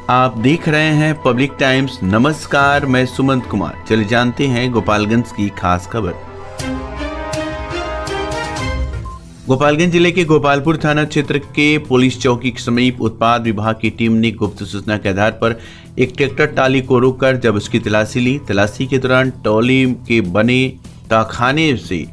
आप देख रहे हैं पब्लिक टाइम्स। नमस्कार, मैं सुमंत कुमार। चलिए जानते हैं गोपालगंज की खास खबर। गोपालगंज जिले के गोपालपुर थाना क्षेत्र के पुलिस चौकी के समीप उत्पाद विभाग की टीम ने गुप्त सूचना के आधार पर एक ट्रैक्टर ट्राली को रोककर जब उसकी तलाशी ली। तलाशी के दौरान ट्रॉली के बने तहखाने से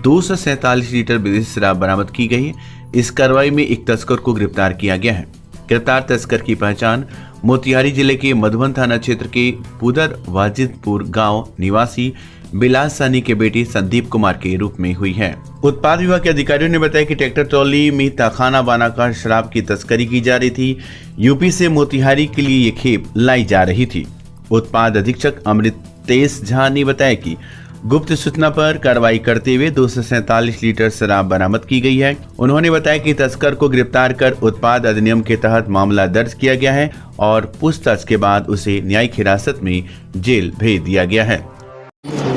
247 लीटर विदेशी शराब बरामद की गई। इस कार्रवाई में एक तस्कर को गिरफ्तार किया गया है। गिरफ्तार तस्कर की पहचान मोतिहारी जिले के मधुबन थाना क्षेत्र के पुदर वाजिदपुर गांव निवासी बिलास सानी के बेटे संदीप कुमार के रूप में हुई है। उत्पाद विभाग के अधिकारियों ने बताया कि ट्रैक्टर ट्रॉली में तहखाना बनाकर शराब की तस्करी की जा रही थी। यूपी से मोतिहारी के लिए ये खेप लाई जा रही थी। उत्पाद अधीक्षक अमृतेश झा ने बताया कि गुप्त सूचना पर कार्रवाई करते हुए 247 लीटर शराब बरामद की गई है। उन्होंने बताया कि तस्कर को गिरफ्तार कर उत्पाद अधिनियम के तहत मामला दर्ज किया गया है और पूछताछ के बाद उसे न्यायिक हिरासत में जेल भेज दिया गया है।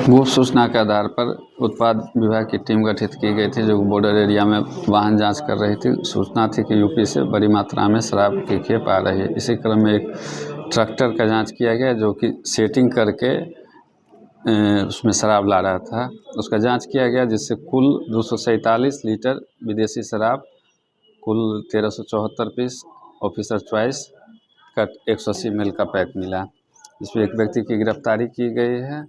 गुप्त सूचना के आधार पर उत्पाद विभाग की टीम गठित की गई थी, जो बॉर्डर एरिया में वाहन जांच कर रही थी। सूचना थी कि यूपी से बड़ी मात्रा में शराब की खेप आ रही है। इसी क्रम में एक ट्रैक्टर का जांच किया गया, जो कि सेटिंग करके उसमें शराब ला रहा था। उसका जांच किया गया, जिससे कुल 247 लीटर विदेशी शराब, कुल 1374 पीस ऑफिसर चॉइस का 180 ml का पैक मिला। इसमें एक व्यक्ति की गिरफ्तारी की गई है।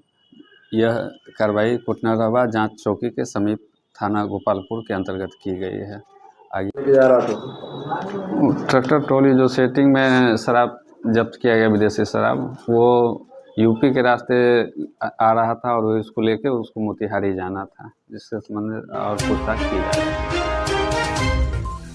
यह कार्रवाई कुटनरवा जांच चौकी के समीप थाना गोपालपुर के अंतर्गत की गई है। आगे ट्रैक्टर ट्रॉली जो सेटिंग में शराब जब्त किया गया, विदेशी शराब, वो यूपी के रास्ते आ रहा था और इसको लेके उसको मोतिहारी जाना था, जिससे संबंधित और पूछताछ की जा रही है।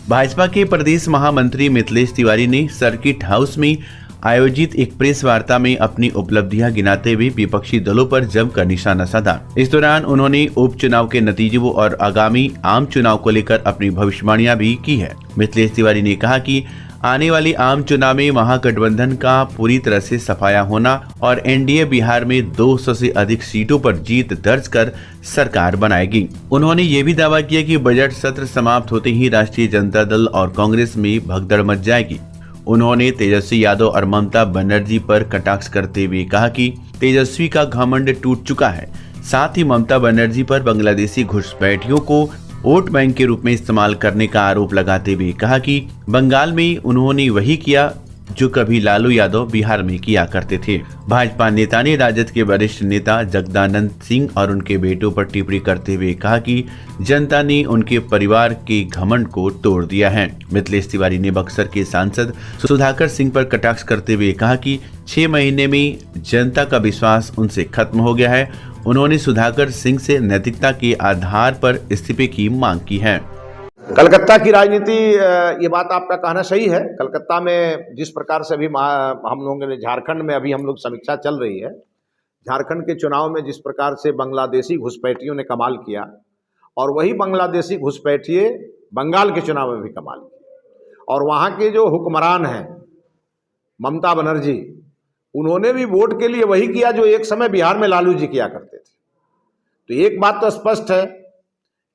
भाजपा के प्रदेश महामंत्री मिथिलेश तिवारी ने सर्किट हाउस में आयोजित एक प्रेस वार्ता में अपनी उपलब्धियां गिनाते हुए विपक्षी दलों पर जमकर निशाना साधा। इस दौरान उन्होंने उपचुनाव के नतीजों और आगामी आम चुनाव को लेकर अपनी भविष्यवाणियां भी की है। मिथिलेश तिवारी ने कहा कि आने वाली आम चुनाव में महागठबंधन का पूरी तरह से सफाया होना और एनडीए बिहार में 200 से अधिक सीटों पर जीत दर्ज कर सरकार बनाएगी। उन्होंने ये भी दावा किया कि बजट सत्र समाप्त होते ही राष्ट्रीय जनता दल और कांग्रेस में भगदड़ मच जाएगी। उन्होंने तेजस्वी यादव और ममता बनर्जी पर कटाक्ष करते हुए कहा कि तेजस्वी का घमंड टूट चुका है। साथ ही ममता बनर्जी पर बांग्लादेशी घुसपैठियों को वोट बैंक के रूप में इस्तेमाल करने का आरोप लगाते हुए कहा कि बंगाल में उन्होंने वही किया जो कभी लालू यादव बिहार में किया करते थे। भाजपा नेता ने राजद के वरिष्ठ नेता जगदानंद सिंह और उनके बेटों पर टिप्पणी करते हुए कहा कि जनता ने उनके परिवार के घमंड को तोड़ दिया है। मिथिलेश तिवारी ने बक्सर के सांसद सुधाकर सिंह पर कटाक्ष करते हुए कहा कि 6 महीने में जनता का विश्वास उनसे खत्म हो गया है। उन्होंने सुधाकर सिंह से नैतिकता के आधार पर इस्तीफे की मांग की है। कलकत्ता की राजनीति, ये बात आपका कहना सही है। कलकत्ता में जिस प्रकार से अभी हम लोगों ने झारखंड में अभी हम लोग समीक्षा चल रही है, झारखंड के चुनाव में जिस प्रकार से बांग्लादेशी घुसपैठियों ने कमाल किया और वही बांग्लादेशी घुसपैठिए बंगाल के चुनाव में भी कमाल किया। और वहाँ के जो हुक्मरान हैं ममता बनर्जी, उन्होंने भी वोट के लिए वही किया जो एक समय बिहार में लालू जी किया करते थे। तो एक बात तो स्पष्ट है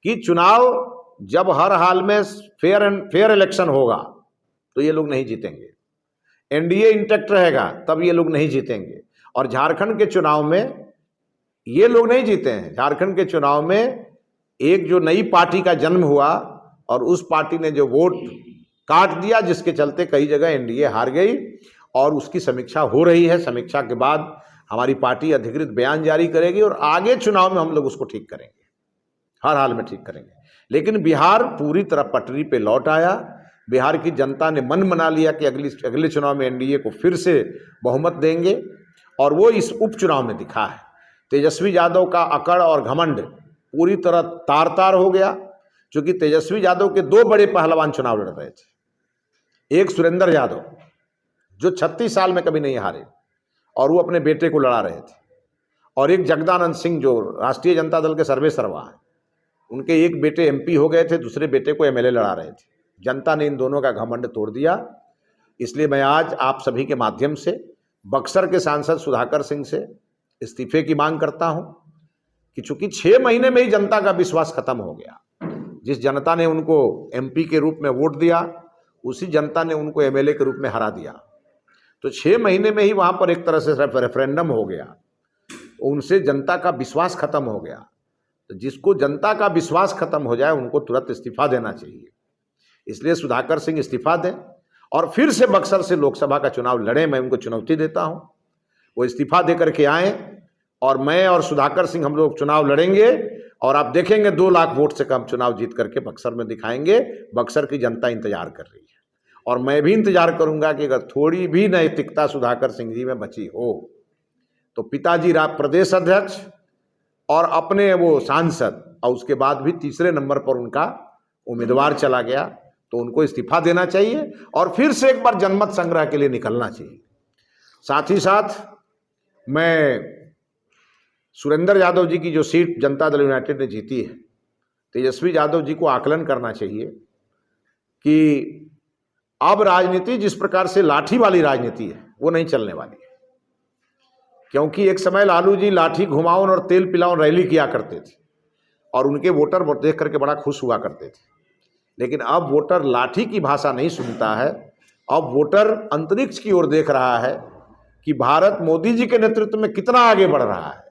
कि चुनाव जब हर हाल में फेयर इलेक्शन होगा तो ये लोग नहीं जीतेंगे। एनडीए इंटैक्ट रहेगा तब ये लोग नहीं जीतेंगे। और झारखंड के चुनाव में ये लोग नहीं जीते हैं। झारखंड के चुनाव में एक जो नई पार्टी का जन्म हुआ और उस पार्टी ने जो वोट काट दिया, जिसके चलते कई जगह एनडीए हार गई और उसकी समीक्षा हो रही है। समीक्षा के बाद हमारी पार्टी अधिकृत बयान जारी करेगी और आगे चुनाव में हम लोग उसको ठीक करेंगे, हर हाल में ठीक करेंगे। लेकिन बिहार पूरी तरह पटरी पे लौट आया। बिहार की जनता ने मन बना लिया कि अगले चुनाव में एनडीए को फिर से बहुमत देंगे और वो इस उपचुनाव में दिखा है। तेजस्वी यादव का अकड़ और घमंड पूरी तरह तार तार हो गया, क्योंकि तेजस्वी यादव के 2 बड़े पहलवान चुनाव लड़ रहे थे। एक सुरेंद्र यादव जो 36 साल में कभी नहीं हारे और वो अपने बेटे को लड़ा रहे थे, और एक जगदानंद सिंह जो राष्ट्रीय जनता दल के सर्वे सर्वा हैं। उनके एक बेटे एमपी हो गए थे, दूसरे बेटे को एमएलए लड़ा रहे थे। जनता ने इन दोनों का घमंड तोड़ दिया। इसलिए मैं आज आप सभी के माध्यम से बक्सर के सांसद सुधाकर सिंह से इस्तीफे की मांग करता हूं कि चूंकि 6 महीने में ही जनता का विश्वास खत्म हो गया। जिस जनता ने उनको एमपी के रूप में वोट दिया, उसी जनता ने उनको एमएलए के रूप में हरा दिया। तो 6 महीने में ही वहाँ पर एक तरह से रेफरेंडम हो गया, उनसे जनता का विश्वास खत्म हो गया। तो जिसको जनता का विश्वास खत्म हो जाए उनको तुरंत इस्तीफा देना चाहिए। इसलिए सुधाकर सिंह इस्तीफा दें और फिर से बक्सर से लोकसभा का चुनाव लड़ें। मैं उनको चुनौती देता हूं, वो इस्तीफा दे करके आए और मैं और सुधाकर सिंह हम लोग चुनाव लड़ेंगे और आप देखेंगे 2 लाख वोट से कम चुनाव जीत करके बक्सर में दिखाएंगे। बक्सर की जनता इंतजार कर रही है और मैं भी इंतजार करूंगा कि अगर थोड़ी भी नैतिकता सुधाकर सिंह जी में बची हो तो पिताजी प्रदेश अध्यक्ष और अपने वो सांसद और उसके बाद भी तीसरे नंबर पर उनका उम्मीदवार चला गया, तो उनको इस्तीफा देना चाहिए और फिर से एक बार जनमत संग्रह के लिए निकलना चाहिए। साथ ही साथ मैं सुरेंद्र यादव जी की जो सीट जनता दल यूनाइटेड ने जीती है, तेजस्वी यादव जी को आकलन करना चाहिए कि अब राजनीति जिस प्रकार से लाठी वाली राजनीति है वो नहीं चलने वाली है। क्योंकि एक समय लालू जी लाठी घुमाओन और तेल पिलाओन रैली किया करते थे और उनके वोटर देख करके बड़ा खुश हुआ करते थे, लेकिन अब वोटर लाठी की भाषा नहीं सुनता है। अब वोटर अंतरिक्ष की ओर देख रहा है कि भारत मोदी जी के नेतृत्व में कितना आगे बढ़ रहा है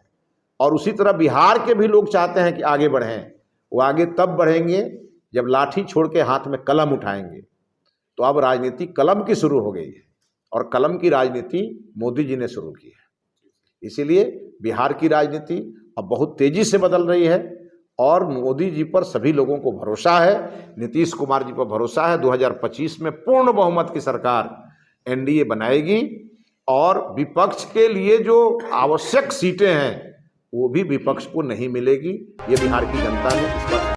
और उसी तरह बिहार के भी लोग चाहते हैं कि आगे बढ़ें। वो आगे तब बढ़ेंगे जब लाठी छोड़ के हाथ में कलम उठाएंगे। तो अब राजनीति कलम की शुरू हो गई है और कलम की राजनीति मोदी जी ने शुरू की है। इसीलिए बिहार की राजनीति अब बहुत तेजी से बदल रही है और मोदी जी पर सभी लोगों को भरोसा है, नीतीश कुमार जी पर भरोसा है। 2025 में पूर्ण बहुमत की सरकार एनडीए बनाएगी और विपक्ष के लिए जो आवश्यक सीटें हैं वो भी विपक्ष को नहीं मिलेगी। ये बिहार की जनता ने इस बार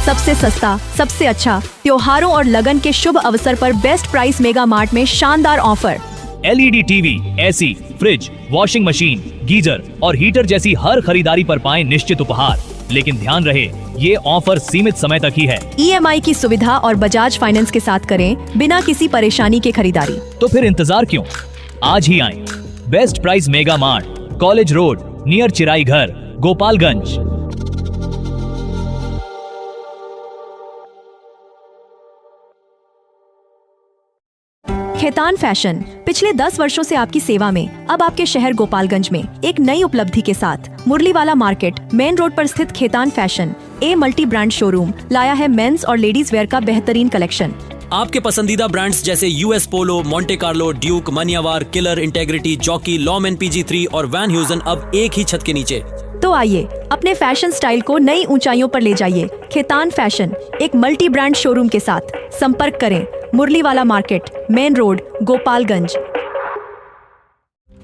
सबसे सस्ता, सबसे अच्छा, त्योहारों और लगन के शुभ अवसर पर बेस्ट प्राइस मेगा मार्ट में शानदार offer. LED TV, AC, fridge, washing machine, geyser और हीटर जैसी हर खरीदारी पर पाएं निश्चित उपहार। लेकिन ध्यान रहे, ये ऑफर सीमित समय तक ही है। ईएमआई की सुविधा और बजाज फाइनेंस के साथ करें बिना किसी परेशानी के खरीदारी। तो फिर इंतजार क्यों, आज ही आएं। Best price mega mart, college road, near चिराई घर, गोपालगंज। खेतान फैशन पिछले 10 वर्षों से आपकी सेवा में। अब आपके शहर गोपालगंज में एक नई उपलब्धि के साथ मुरलीवाला मार्केट मेन रोड पर स्थित Khetan fashion a multi brand showroom लाया है मेंस और लेडीज वेयर का बेहतरीन कलेक्शन। आपके पसंदीदा ब्रांड्स जैसे US Polo, Monte Carlo, Duke, Manyavar, Killer, Integrity, Jockey, Lawman PG3 और वैन ह्यूजन अब एक ही छत के नीचे। तो आइए अपने फैशन स्टाइल को नई ऊंचाइयों पर ले जाइए। खेतान फैशन एक मल्टी ब्रांड शोरूम के साथ संपर्क करें मुरलीवाला मार्केट मेन रोड गोपालगंज।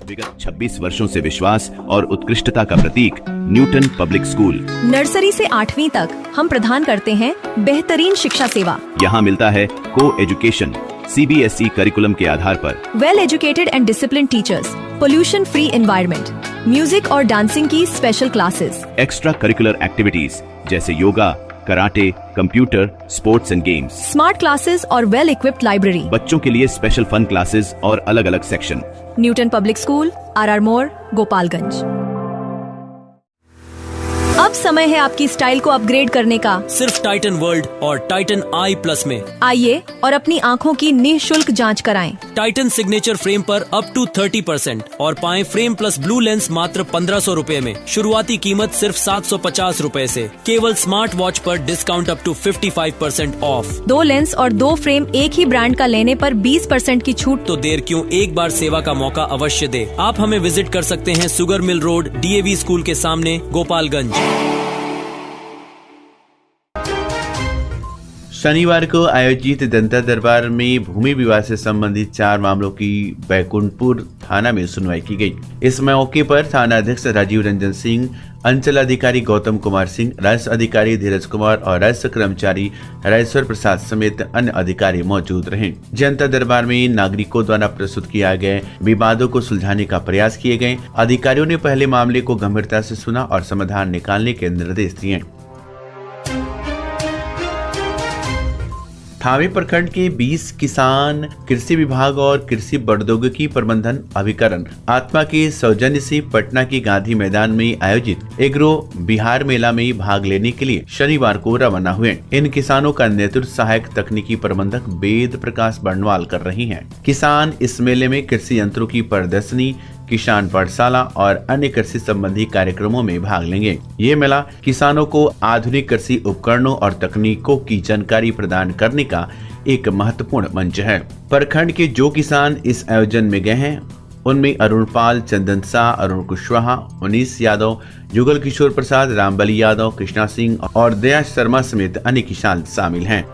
विगत 26 वर्षों से विश्वास और उत्कृष्टता का प्रतीक न्यूटन पब्लिक स्कूल। नर्सरी से 8वीं तक हम प्रदान करते हैं बेहतरीन शिक्षा सेवा। यहाँ मिलता है को एजुकेशन CBSE करिकुलम के आधार पर, well educated and discipline teachers, pollution free environment, music और डांसिंग की special classes, extra curricular activities जैसे yoga, karate, computer, sports and games, smart classes और वेल इक्विप्ड लाइब्रेरी। बच्चों के लिए स्पेशल फन क्लासेस और अलग अलग सेक्शन। न्यूटन पब्लिक स्कूल, RR मोड़, गोपालगंज। अब समय है आपकी स्टाइल को अपग्रेड करने का, सिर्फ टाइटन वर्ल्ड और टाइटन i+ में। आइए और अपनी आँखों की निःशुल्क जांच कराएं। टाइटन सिग्नेचर फ्रेम पर अप टू 30% और पाएं फ्रेम प्लस ब्लू लेंस मात्र 1500 रुपए में। शुरुआती कीमत सिर्फ 750 रुपए से। केवल स्मार्ट वॉच पर discount up to 55% off. 2 lens और 2 फ्रेम एक ही ब्रांड का लेने पर 20% की छूट। तो देर क्यों, एक बार सेवा का मौका अवश्य दे। आप हमें विजिट कर सकते हैं sugar mill road, DAV school के सामने, गोपालगंज। शनिवार को आयोजित जनता दरबार में भूमि विवाद से संबंधित 4 मामलों की बैकुंठपुर थाना में सुनवाई की गई। इस मौके पर थाना अध्यक्ष राजीव रंजन सिंह, अंचल अधिकारी गौतम कुमार सिंह, राजस्व अधिकारी धीरज कुमार और राजस्व कर्मचारी राजेश्वर प्रसाद समेत अन्य अधिकारी मौजूद रहे। जनता दरबार में नागरिकों द्वारा प्रस्तुत किया गए विवादों को सुलझाने का प्रयास किए गए। अधिकारियों ने पहले मामले को गंभीरता से सुना और समाधान निकालने के निर्देश दिए। थावे प्रखंड के 20 किसान कृषि विभाग और कृषि प्रौद्योगिकी प्रबंधन अभिकरण आत्मा के सौजन्य से पटना के गांधी मैदान में आयोजित एग्रो बिहार मेला में भाग लेने के लिए शनिवार को रवाना हुए। इन किसानों का नेतृत्व सहायक तकनीकी प्रबंधक वेद प्रकाश बर्नवाल कर रही हैं। किसान इस मेले में कृषि यंत्रों की प्रदर्शनी, किसान पाठशाला और अन्य कृषि संबंधी कार्यक्रमों में भाग लेंगे। ये मेला किसानों को आधुनिक कृषि उपकरणों और तकनीकों की जानकारी प्रदान करने का एक महत्वपूर्ण मंच है। प्रखंड के जो किसान इस आयोजन में गए हैं उनमें अरुण पाल, चंदन शाह, अरुण कुशवाहा, मनीष यादव, जुगल किशोर प्रसाद, रामबली यादव, कृष्णा सिंह और दया शर्मा समेत अन्य किसान शामिल हैं।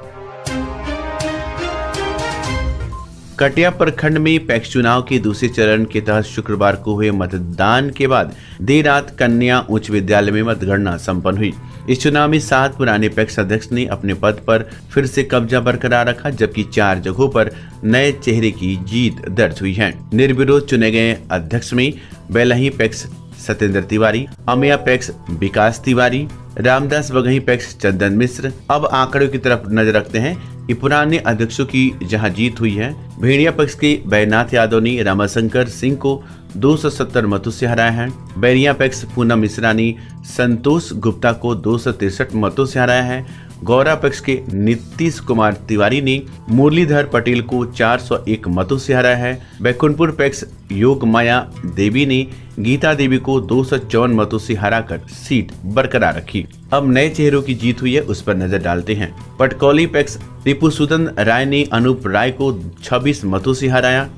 कटिया प्रखंड में पैक्स चुनाव के दूसरे चरण के तहत शुक्रवार को हुए मतदान के बाद देर रात कन्या उच्च विद्यालय में मतगणना संपन्न हुई। इस चुनाव में 7 पुराने पैक्स अध्यक्ष ने अपने पद पर फिर से कब्जा बरकरार रखा, जबकि 4 जगहों पर नए चेहरे की जीत दर्ज हुई है। निर्विरोध चुने गए अध्यक्ष में बेलही पैक्स सत्येंद्र तिवारी, अमिया पैक्स विकास तिवारी, रामदास वघई पैक्स चंदन मिश्र। अब आंकड़ों की तरफ नजर रखते हैं कि पुराने अध्यक्षों की जहां जीत हुई है, भेड़िया पक्ष के बैनाथ यादव ने रामाशंकर सिंह को 270 मतों से हराया है। बैरिया पक्ष पूनम मिश्रा ने संतोष गुप्ता को 263 मतों से हराया है। गौरा पक्ष के नीतीश कुमार तिवारी ने मुरलीधर पटेल को 401 मतों से हराया है। बैकुंठपुर पक्ष योग माया देवी ने गीता देवी को 254 मतों से हराकर सीट बरकरार रखी। अब नए चेहरों की जीत हुई है, उस पर नजर डालते हैं। पटकौली पक्ष रिपुसूदन राय ने अनूप राय को 26 मतों से हराया।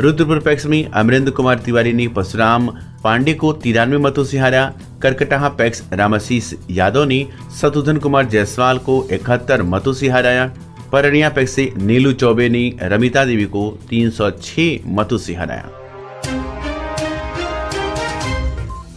रुद्रपुर पक्ष में अमरेंद्र कुमार तिवारी ने परशुराम पांडे को 93 मतों से हराया। करकटाहा पक्ष रामाशीष यादव ने शत्रुघ्न कुमार जायसवाल को 71 मतों से हराया। परनिया पक्ष से नीलू चौबे ने रमिता देवी को 306 मतों से हराया।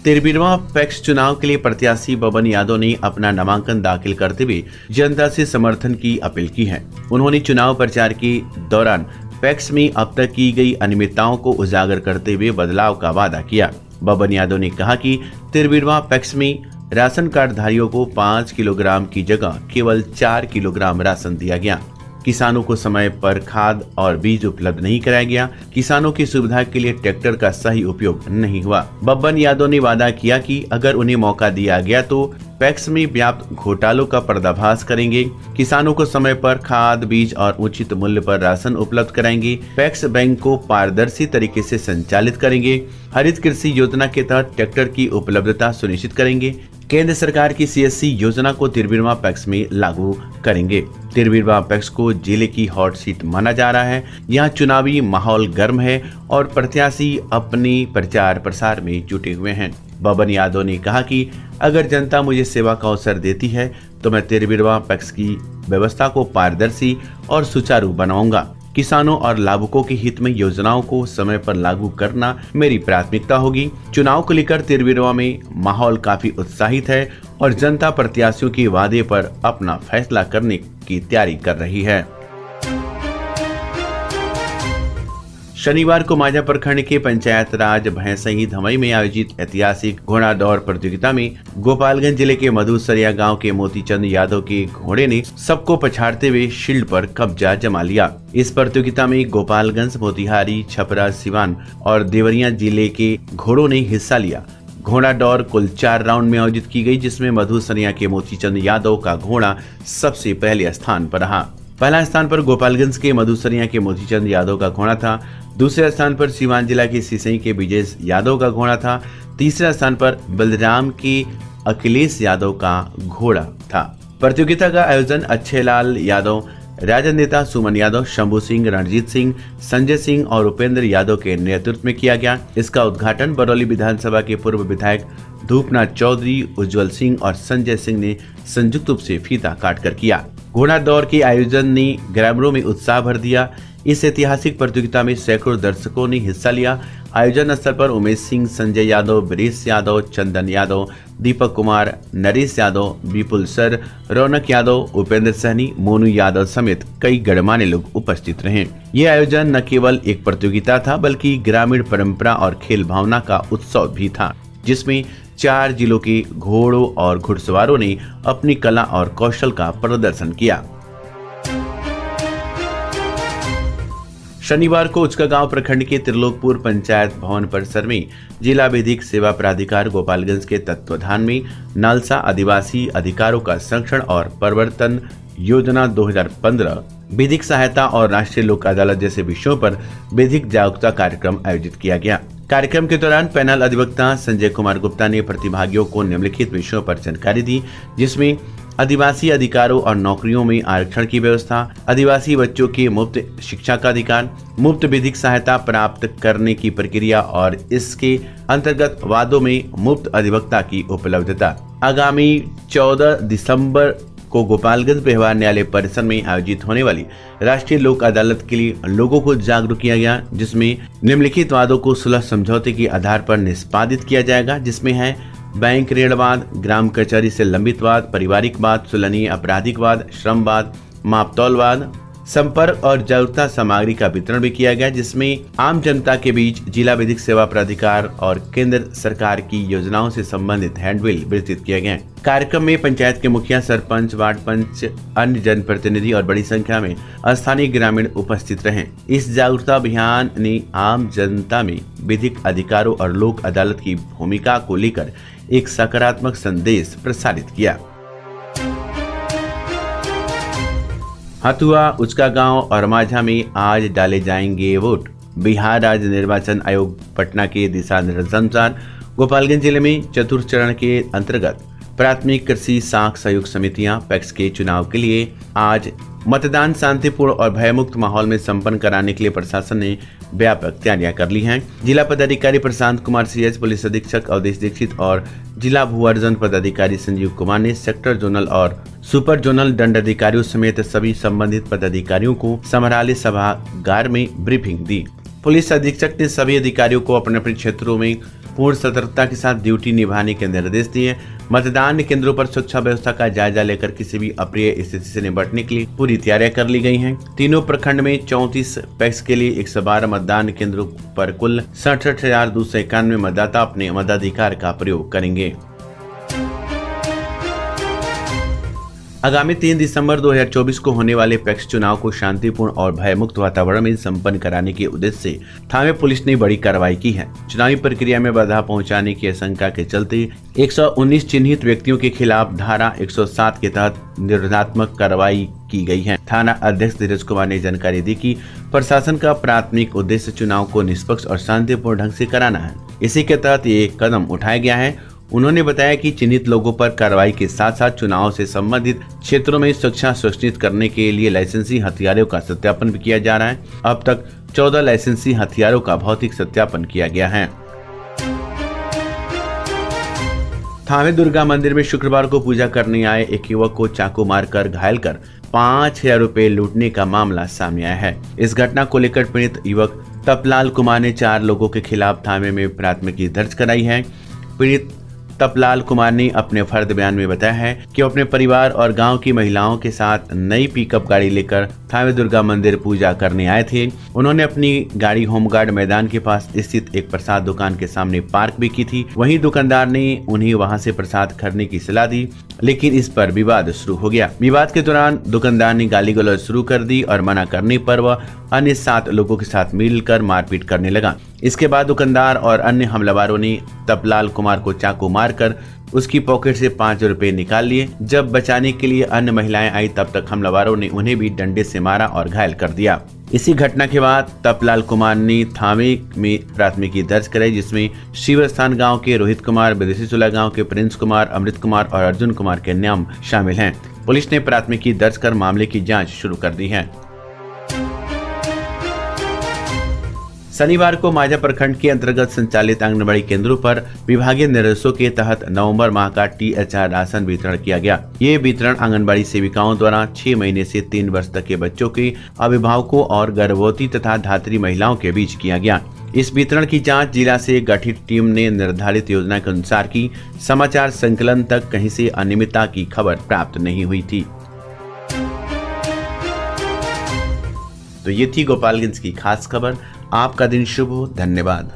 13वां पैक्स चुनाव के लिए प्रत्याशी बबन यादव ने अपना नामांकन दाखिल करते हुए जनता से समर्थन की अपील की है। उन्होंने चुनाव प्रचार के दौरान पैक्स में अब तक की गई अनियमितताओं को उजागर करते हुए बदलाव का वादा किया। बबन यादव ने कहा कि 13वां पैक्स में राशन कार्ड धारियों को 5 किलोग्राम की जगह केवल 4 किलोग्राम राशन दिया गया। किसानों को समय पर खाद और बीज उपलब्ध नहीं कराया गया। किसानों की सुविधा के लिए ट्रैक्टर का सही उपयोग नहीं हुआ। बब्बन यादव ने वादा किया कि अगर उन्हें मौका दिया गया तो पैक्स में व्याप्त घोटालों का पर्दाफाश करेंगे। किसानों को समय पर खाद, बीज और उचित मूल्य पर राशन उपलब्ध कराएंगे। पैक्स बैंक को पारदर्शी तरीके से संचालित करेंगे। हरित कृषि योजना के तहत ट्रैक्टर की उपलब्धता सुनिश्चित करेंगे। केंद्र सरकार की CSC योजना को 13वां पैक्स में लागू करेंगे। 13वां पैक्स को जिले की हॉट सीट माना जा रहा है। यहाँ चुनावी माहौल गर्म है और प्रत्याशी अपनी प्रचार प्रसार में जुटे हुए हैं। बबन यादव ने कहा कि अगर जनता मुझे सेवा का अवसर देती है तो मैं 13वां पैक्स की व्यवस्था को पारदर्शी और सुचारू बनाऊंगा। किसानों और लाभुकों के हित में योजनाओं को समय पर लागू करना मेरी प्राथमिकता होगी। चुनाव को लेकर 13वां में माहौल काफी उत्साहित है और जनता प्रत्याशियों के वादे पर अपना फैसला करने की तैयारी कर रही है। शनिवार को माझा प्रखंड के पंचायत राज भैंसही धमई में आयोजित ऐतिहासिक घोड़ा दौड़ प्रतियोगिता में गोपालगंज जिले के मधुसरिया गांव के मोतीचंद यादव के घोड़े ने सबको पछाड़ते हुए शील्ड पर कब्जा जमा लिया। इस प्रतियोगिता में गोपालगंज, मोतिहारी, छपरा, सिवान और देवरिया जिले के घोड़ों ने हिस्सा लिया। घोड़ा दौड़ कुल 4 राउंड में आयोजित की गई, जिसमें मधुसरिया के मोतीचंद यादव का घोड़ा सबसे पहले स्थान पर रहा। पहला स्थान पर गोपालगंज के मधुसरिया के मोतीचंद यादव का घोड़ा था। दूसरे स्थान पर सीवान जिला के सिसई के विजय यादव का घोड़ा था। तीसरा स्थान पर बलराम के अखिलेश यादव का घोड़ा था। प्रतियोगिता का आयोजन अच्छे लाल यादव, राजद नेता सुमन यादव, शंभू सिंह, रणजीत सिंह, संजय सिंह और उपेंद्र यादव के नेतृत्व में किया गया। इसका उद्घाटन बरौली विधानसभा के पूर्व विधायक धूपनाथ चौधरी, उज्जवल सिंह और संजय सिंह ने संयुक्त रूप से फीता काटकर किया। घोड़ा दौड़ के आयोजन ने ग्रामीणों में उत्साह भर दिया। इस ऐतिहासिक प्रतियोगिता में सैकड़ों दर्शकों ने हिस्सा लिया। आयोजन स्थल पर उमेश सिंह, संजय यादव, ब्रिजेश यादव, चंदन यादव, दीपक कुमार, नरेश यादव, विपुल सर, रौनक यादव, उपेंद्र सहनी, मोनू यादव समेत कई गणमान्य लोग उपस्थित रहे। ये आयोजन न केवल एक प्रतियोगिता था बल्कि ग्रामीण परंपरा और खेल भावना का उत्सव भी था, जिसमें 4 जिलों के घोड़ों और घुड़सवारों ने अपनी कला और कौशल का प्रदर्शन किया। शनिवार को उचकागांव प्रखंड के त्रिलोकपुर पंचायत भवन परिसर में जिला विधिक सेवा प्राधिकार गोपालगंज के तत्वाधान में नालसा आदिवासी अधिकारों का संरक्षण और परिवर्तन योजना 2015, विधिक सहायता और राष्ट्रीय लोक अदालत जैसे विषयों पर विधिक जागरूकता कार्यक्रम आयोजित किया गया। कार्यक्रम के दौरान पैनल अधिवक्ता संजय कुमार गुप्ता ने प्रतिभागियों को निम्नलिखित विषयों पर जानकारी दी, जिसमें आदिवासी अधिकारों और नौकरियों में आरक्षण की व्यवस्था, आदिवासी बच्चों के मुफ्त शिक्षा का अधिकार, मुफ्त विधिक सहायता प्राप्त करने की प्रक्रिया और इसके अंतर्गत वादों में मुफ्त अधिवक्ता की उपलब्धता। आगामी 14 दिसंबर को गोपालगंज व्यवहार न्यायालय परिसर में आयोजित होने वाली राष्ट्रीय लोक अदालत के लिए लोगों को जागरूक किया गया, जिसमें निम्नलिखित वादों को सुलह समझौते के आधार पर निष्पादित किया जाएगा, जिसमें है बैंक ऋण वाद, ग्राम कचहरी से लंबित वाद, पारिवारिक वाद, तुलनीय आपराधिक वाद, श्रम वाद, मापतौल वाद। संपर्क और जागरूकता सामग्री का वितरण भी किया गया, जिसमें आम जनता के बीच जिला विधिक सेवा प्राधिकार और केंद्र सरकार की योजनाओं से संबंधित हैंडबिल वितरित किया गया। कार्यक्रम में पंचायत के मुखिया, सरपंच, वार्ड पंच, अन्य जनप्रतिनिधि और बड़ी संख्या में स्थानीय ग्रामीण उपस्थित रहे। इस जागरूकता अभियान ने आम जनता में विधिक अधिकारों और लोक अदालत की भूमिका को लेकर एक सकारात्मक संदेश प्रसारित किया। हथुआ, उचकागांव और माझा में आज डाले जाएंगे वोट। बिहार राज्य निर्वाचन आयोग पटना के दिशा निर्देशानुसार गोपालगंज जिले में चतुर्थ चरण के अंतर्गत प्राथमिक कृषि साख सहयोग समितियां पैक्स के चुनाव के लिए आज मतदान शांतिपूर्ण और भयमुक्त माहौल में संपन्न कराने के लिए प्रशासन ने व्यापक तैयारियां कर ली हैं। जिला पदाधिकारी प्रशांत कुमार सीएच, पुलिस अधीक्षक अवधेश दीक्षित और जिला भू अर्जन पदाधिकारी संजीव कुमार ने सेक्टर जोनल और सुपर जोनल दंडाधिकारियों समेत सभी संबंधित पदाधिकारियों को समराले सभागार में ब्रीफिंग दी। पुलिस अधीक्षक ने सभी अधिकारियों को अपने अपने क्षेत्रों में पूर्ण सतर्कता के साथ ड्यूटी निभाने के निर्देश दिए। मतदान केंद्रों पर सुरक्षा व्यवस्था का जायजा लेकर किसी भी अप्रिय स्थिति से निपटने के लिए पूरी तैयारियां कर ली गई हैं। तीनों प्रखंड में 34 पैक्स के लिए 112 मतदान केंद्रों पर कुल 67,291 मतदाता अपने मताधिकार का प्रयोग करेंगे। आगामी 3 दिसंबर 2024 को होने वाले पैक्स चुनाव को शांतिपूर्ण और भयमुक्त वातावरण में संपन्न कराने के उद्देश्य से थावे पुलिस ने बड़ी कार्रवाई की है। चुनावी प्रक्रिया में बाधा पहुंचाने की आशंका के चलते 119 चिन्हित व्यक्तियों के खिलाफ धारा 107 के तहत निरोधात्मक कार्रवाई की गई है। थाना अध्यक्ष धीरज कुमार ने जानकारी दी कि प्रशासन का प्राथमिक उद्देश्य चुनाव को निष्पक्ष और शांतिपूर्ण ढंग से कराना है। इसी के तहत ये कदम उठाया गया है। उन्होंने बताया कि चिन्हित लोगों पर कार्रवाई के साथ साथ चुनाव से संबंधित क्षेत्रों में सुरक्षा सुनिश्चित करने के लिए लाइसेंसी हथियारों का सत्यापन भी किया जा रहा है। अब तक 14 लाइसेंसी हथियारों का भौतिक सत्यापन किया गया है। थावे दुर्गा मंदिर में शुक्रवार को पूजा करने आए एक युवक को चाकू मारकर घायल कर 5,000 रुपए लूटने का मामला सामने आया है। इस घटना को लेकर पीड़ित युवक तपलाल कुमार ने 4 लोगों के खिलाफ थावे में प्राथमिकी दर्ज कराई है। पीड़ित तपलाल कुमार ने अपने फर्द बयान में बताया है कि वो अपने परिवार और गांव की महिलाओं के साथ नई पिकअप गाड़ी लेकर थावे दुर्गा मंदिर पूजा करने आए थे। उन्होंने अपनी गाड़ी होमगार्ड मैदान के पास स्थित एक प्रसाद दुकान के सामने पार्क भी की थी। वहीं दुकानदार ने उन्हें वहां से प्रसाद खरीदने की सलाह दी, लेकिन इस पर विवाद शुरू हो गया। विवाद के दौरान दुकानदार ने गाली गलौज शुरू कर दी और मना करने पर वह अन्य 7 लोगों के साथ मिलकर मारपीट करने लगा। इसके बाद दुकानदार और अन्य हमलावरों ने तपलाल कुमार को चाकू मारकर उसकी पॉकेट से 5 रुपए निकाल लिए। जब बचाने के लिए अन्य महिलाएं आई तब तक हमलावरों ने उन्हें भी डंडे से मारा और घायल कर दिया। इसी घटना के बाद तपलाल कुमार ने थावे में प्राथमिकी दर्ज कराई, जिसमें शिवस्थान गांव के रोहित कुमार, विदेशी चुला गांव के प्रिंस कुमार, अमृत कुमार और अर्जुन कुमार के नाम शामिल हैं। पुलिस ने प्राथमिकी दर्ज कर मामले की जाँच शुरू कर दी है। शनिवार को माझा प्रखंड के अंतर्गत संचालित आंगनबाड़ी केंद्रों पर विभागीय निर्देशों के तहत नवंबर माह का THR राशन वितरण किया गया। ये वितरण आंगनबाड़ी सेविकाओं द्वारा 6 महीने से 3 वर्ष तक के बच्चों के अभिभावकों और गर्भवती तथा धात्री महिलाओं के बीच किया गया। इस वितरण की जांच जिला से गठित टीम ने निर्धारित योजना के अनुसार की। समाचार संकलन तक कहीं से अनियमितता की खबर प्राप्त नहीं हुई थी। तो ये थी गोपालगंज की खास खबर। आपका दिन शुभ हो। धन्यवाद।